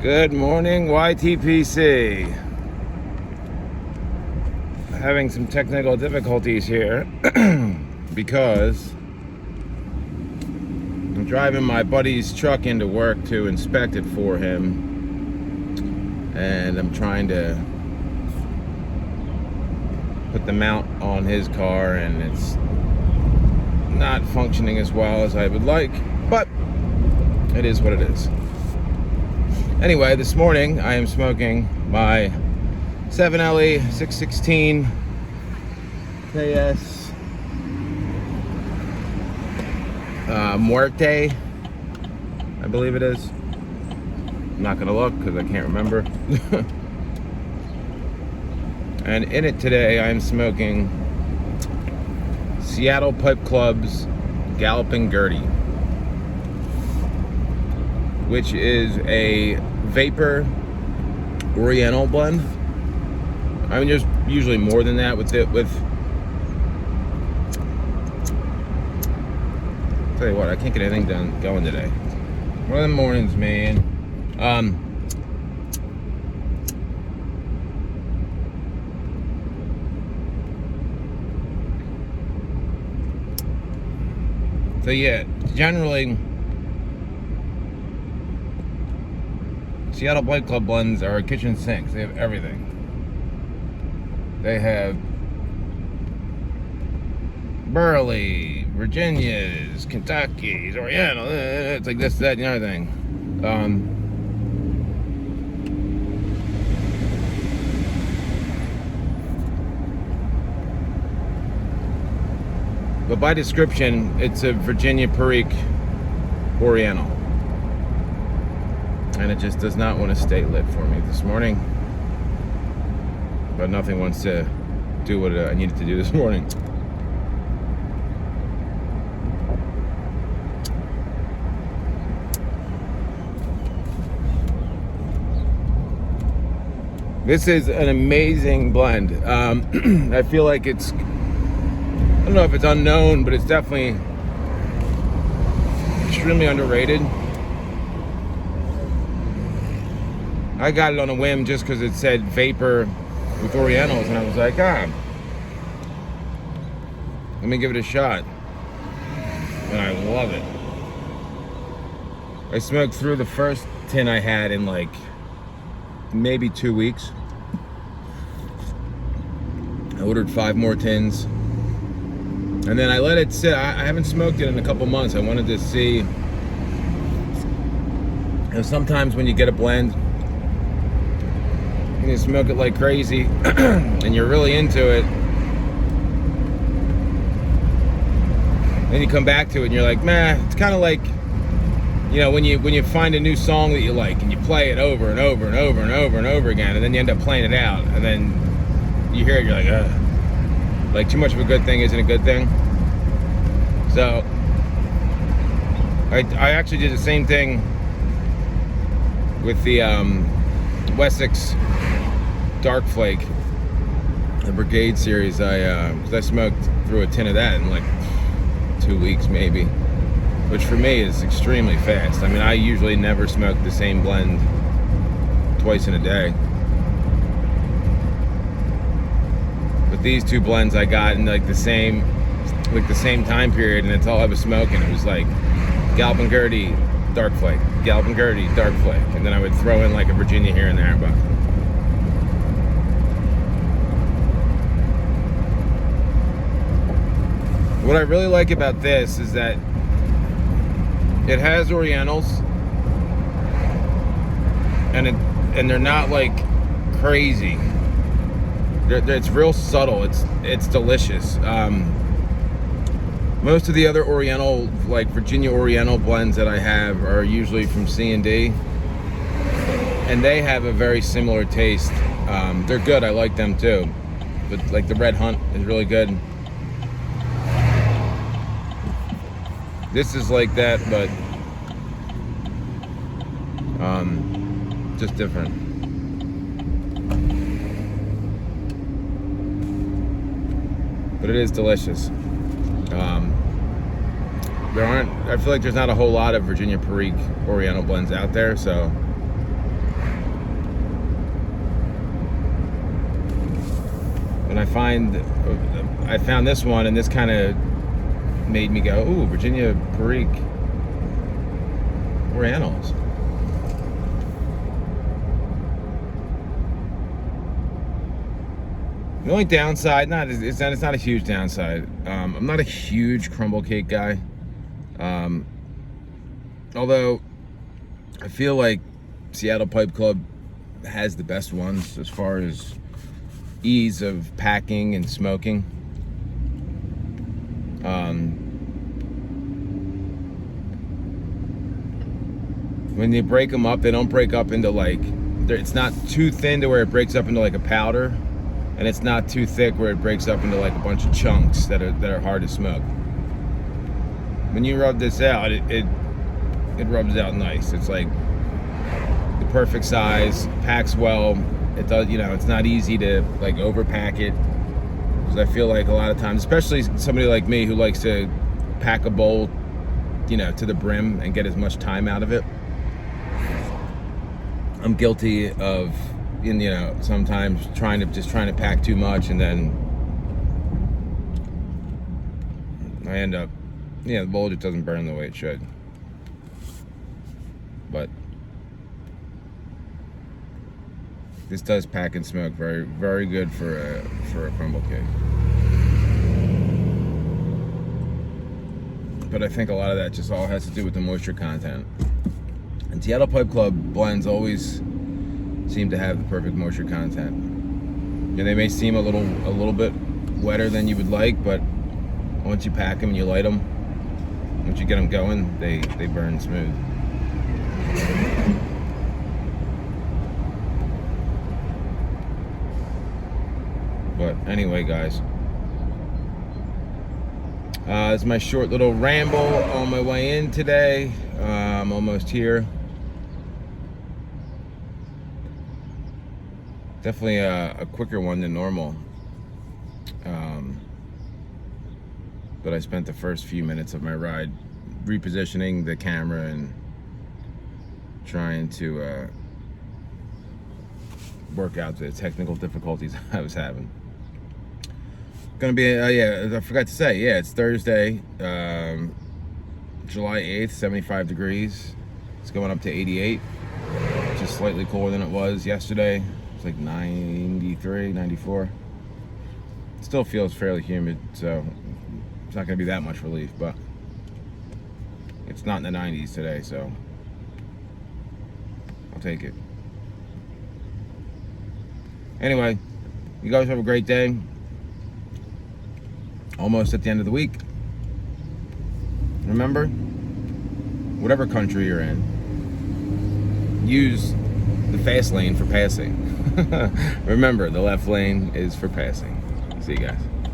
Good morning, YTPC. Having some technical difficulties here because I'm driving my buddy's truck into work to inspect it for him, and I'm trying to put the mount on his car, and it's not functioning as well as I would like, but it is what it is. Anyway, this morning I am smoking my 7LE 616 KS Muerte, I believe it is. I'm not gonna look because I can't remember. And in it today I am smoking Seattle Pipe Club's Galloping Gertie, which is a vapor Oriental blend. I mean, there's usually more than that with it. Tell you what, I can't get anything done going today. One of the mornings, man. So yeah, generally, Seattle Pipe Club blends are kitchen sinks. They have everything. They have Burley, Virginias, Kentuckys, Oriental. It's like this, that, and the other thing. But by description, it's a Virginia Perique Oriental. And it just does not want to stay lit for me this morning. But nothing wants to do what I needed to do this morning. This is an amazing blend. I feel like I don't know if it's unknown, but it's definitely extremely underrated. I got it on a whim just because it said vapor with Orientals, and I was like, let me give it a shot. And I love it. I smoked through the first tin I had in like maybe 2 weeks. I ordered 5 more tins, and then I let it sit. I haven't smoked it in a couple months. I wanted to see, sometimes when you get a blend, you smoke it like crazy and you're really into it, then you come back to it and you're like, man, it's kind of like, when you find a new song that you like and you play it over and over and over and over and over again, and then you end up playing it out, and then you hear it, you're like, like too much of a good thing isn't a good thing. So I actually did the same thing with the Wessex Dark Flake, the Brigade series. Cause I smoked through a tin of that in like 2 weeks maybe, which for me is extremely fast. I mean, I usually never smoke the same blend twice in a day. But these two blends I got in like the same time period, and it's all I was smoking. It was like Galloping Gertie, Dark Flake, Galloping Gertie, Dark Flake, and then I would throw in like a Virginia here and there. But what I really like about this is that it has Orientals, and they're not like crazy. It's real subtle. It's delicious. Most of the other Oriental, like Virginia Oriental blends that I have, are usually from C&D, and they have a very similar taste. They're good. I like them too. But like the Red Hunt is really good. This is like that, but just different. But it is delicious. I feel like there's not a whole lot of Virginia Perique Oriental blends out there, so when I found this one, and this kind of made me go, ooh, Virginia Perique. We're animals. The only downside, it's not a huge downside. I'm not a huge crumble cake guy. Although I feel like Seattle Pipe Club has the best ones as far as ease of packing and smoking. When they break them up, they don't break up into like, it's not too thin to where it breaks up into like a powder, and it's not too thick where it breaks up into like a bunch of chunks that are hard to smoke. When you rub this out, it rubs out nice. It's like the perfect size, packs well. It does, it's not easy to like overpack it, because I feel like a lot of times, especially somebody like me who likes to pack a bowl, to the brim and get as much time out of it. I'm guilty of, sometimes trying to pack too much, and then I end up, the bowl just doesn't burn the way it should. But this does pack and smoke very, very good for a crumble cake. But I think a lot of that just all has to do with the moisture content. And Seattle Pipe Club blends always seem to have the perfect moisture content. They may seem a little bit wetter than you would like, but once you pack them and you light them, once you get them going, they burn smooth. But anyway, guys, it's my short little ramble on my way in today. I'm almost here. Definitely a quicker one than normal. But I spent the first few minutes of my ride repositioning the camera and trying to work out the technical difficulties I was having. Gonna be, I forgot to say, it's Thursday, July 8th, 75 degrees. It's going up to 88, just slightly cooler than it was yesterday. It's like 93, 94. It still feels fairly humid, so it's not gonna be that much relief, but it's not in the 90s today, so I'll take it. Anyway, you guys have a great day. Almost at the end of the week. Remember, whatever country you're in, use the fast lane for passing. Remember, the left lane is for passing. See you guys.